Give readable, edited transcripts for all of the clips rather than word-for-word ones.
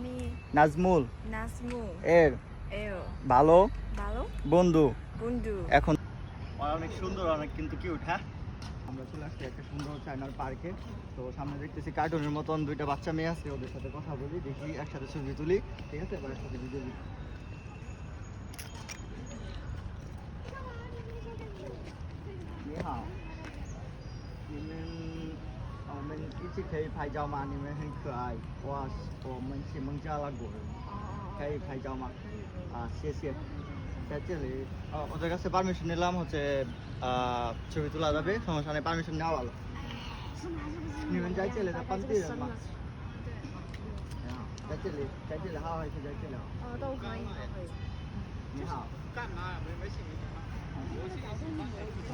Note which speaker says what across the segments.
Speaker 1: আমি
Speaker 2: নাজমুল
Speaker 1: নাজমুল
Speaker 2: এর
Speaker 1: এর
Speaker 2: ভালো
Speaker 1: ভালো
Speaker 2: বন্ধু
Speaker 1: বন্ধু
Speaker 2: এখন অনেক সুন্দর অনেক কিন্তু কিউট। হ্যাঁ, আমরা চলে আসছি একটা সুন্দর চায়নার পার্কে। তো সামনে দেখতেছি কার্টুনের মতন দুইটা বাচ্চা মেয়ে আছে, ওদের সাথে কথা বলি, দেখি একসাথে ছবি তুলি, ঠিক আছে, এবার একসাথে ভিডিও দিই।你们一起可以拍照吗？你们很可爱。哇，我们是孟加拉国人，可以拍照吗？啊，谢谢。在这里，ওদের কাছে পারমিশন নিলাম, হচ্ছে ছবি তোলা যাবে, সমস্যা নেই, পারমিশন নেওয়া ভালো।你们在这里的本地人吗？在这里，在这里好还是在这里好？
Speaker 1: 都可以都可以。
Speaker 2: 你好。
Speaker 3: 干嘛呀？没信你干嘛？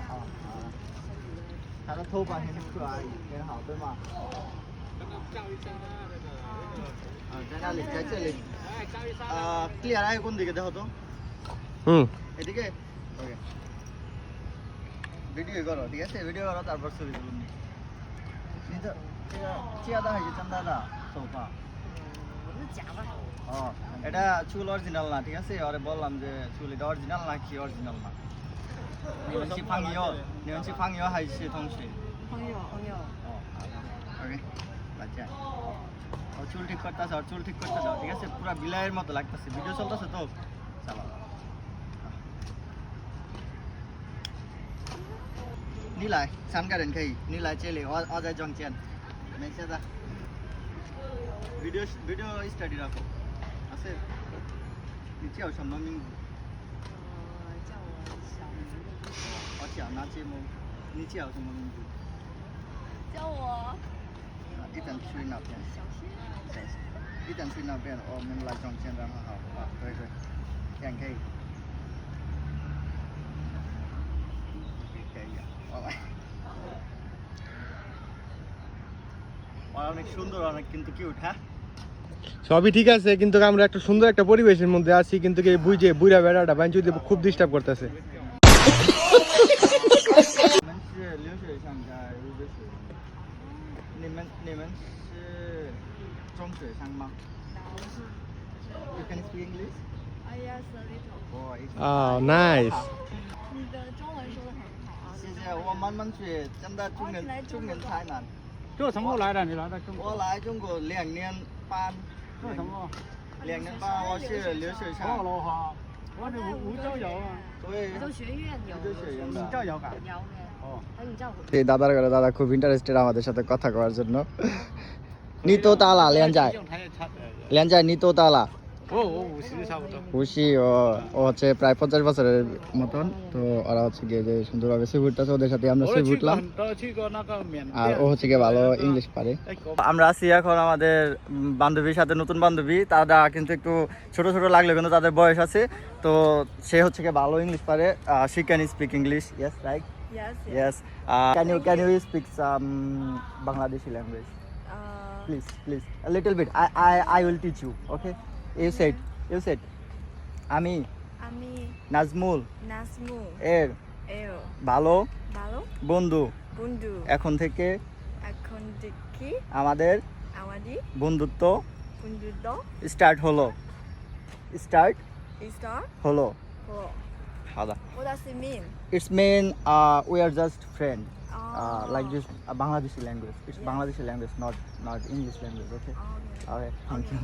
Speaker 2: 好，好。他的头发很可爱，很好，对吗？
Speaker 3: 教育生啊，那个。
Speaker 2: 在那里，在这里。
Speaker 3: 哎，教育生。
Speaker 2: ক্লিয়ার আয় কোন দিকে দেখো তো? এদিকে? ওকে। ভিডিও করো, ঠিক আছে? ভিডিও করো, তারপর ছবি তুলুন। নিচে চিয়াদা হয়েছে চান্দাদা সোফা। এটা চুল অরিজিনাল না, ঠিক আছে? আরে বললাম যে চুল এটা অরিজিনাল নাকি অরিজিনাল না। নিয়নছি ফাংইও হাইছে থংছে।
Speaker 1: 朋友。
Speaker 2: ওকে, বাচ্চা। ও চুল ঠিক করতেছে, আর চুল ঠিক করতে দাও, ঠিক আছে? পুরো বিলাইয়ের মতো লাগতেছে, ভিডিও চলতেছে তো। চালাও।你来3个人可以，你来这里，我在中间，没事的。ভিডিও স্টাডি রাখো, আছে?你叫什么名字？
Speaker 1: 叫我小明。
Speaker 2: 我叫那节目，你叫什么名字？
Speaker 1: 叫我
Speaker 2: 一等去那边，
Speaker 1: 小仙。
Speaker 2: 一等去那边，我们来中间，然后好，对对，这样可以。可以啊，我来。অনেক সুন্দর, অনেক কিন্তু কিউট। হ্যাঁ,
Speaker 4: সবই ঠিক আছে, কিন্তু আমরা একটা সুন্দর একটা পরিবেশের মধ্যে আছি, কিন্তু এই বুইরা বেড়াটা বাইন যদি খুব ডিস্টার্ব করতেছে।
Speaker 2: 你们是中学生吗？You can speak English?
Speaker 1: Yes, a little.
Speaker 4: Nice。
Speaker 1: 你的中文说的很好啊。
Speaker 2: 谢谢，我慢慢学，现在中原台南。
Speaker 3: 这什么来的？你来的中国？
Speaker 2: 我来中国2年半。
Speaker 3: 做什么
Speaker 2: ？2年半，我是留学生。
Speaker 3: 了哈，我这无教有啊。
Speaker 2: 对。
Speaker 1: 宇宙学院有。
Speaker 2: 宇宙学院的。
Speaker 3: 教有感。
Speaker 1: 有嘅。喺然之後。
Speaker 2: এই দাদার ঘরে দাদা খুব ইন্টারেস্টেড আমাদের সাথে কথা করার জন্য। নিতো তালা লেনজায় নিতো তালা।
Speaker 3: 我50差不多。
Speaker 2: 50, ও হচ্ছে প্রায় 50 বছরের মতন। তো ওরা হচ্ছে গিয়ে যে সুন্দরভাবে ছবি উঠতেছে, ওদের সাথে আমরা ছবি উঠলাম। আর ও হচ্ছে গিয়ে ভালো ইংলিশ পারে। আমরা আছি এখন আমাদের বান্ধবীর সাথে, নতুন বান্ধবী। তারা কিন্তু একটু ছোট ছোট লাগলে কিন্তু তাদের বয়স আছে। তো সে হচ্ছে গিয়ে ভালো ইংলিশ পারে। She can speak English, yes right?
Speaker 1: Yes.
Speaker 2: Can you speak some Bangladeshi language? Please, a little bit. I will teach you. Okay. You said. আমি নাজমুল এর ভালো বন্ধু এখন থেকে আমাদের বন্ধুত্ব স্টার্ট হলো। Hada.
Speaker 1: What does it mean?
Speaker 2: It's mean we are just friend. Like this Bangladeshi language. It's Bangladeshi language, not English language. Okay. Okay. Thank you.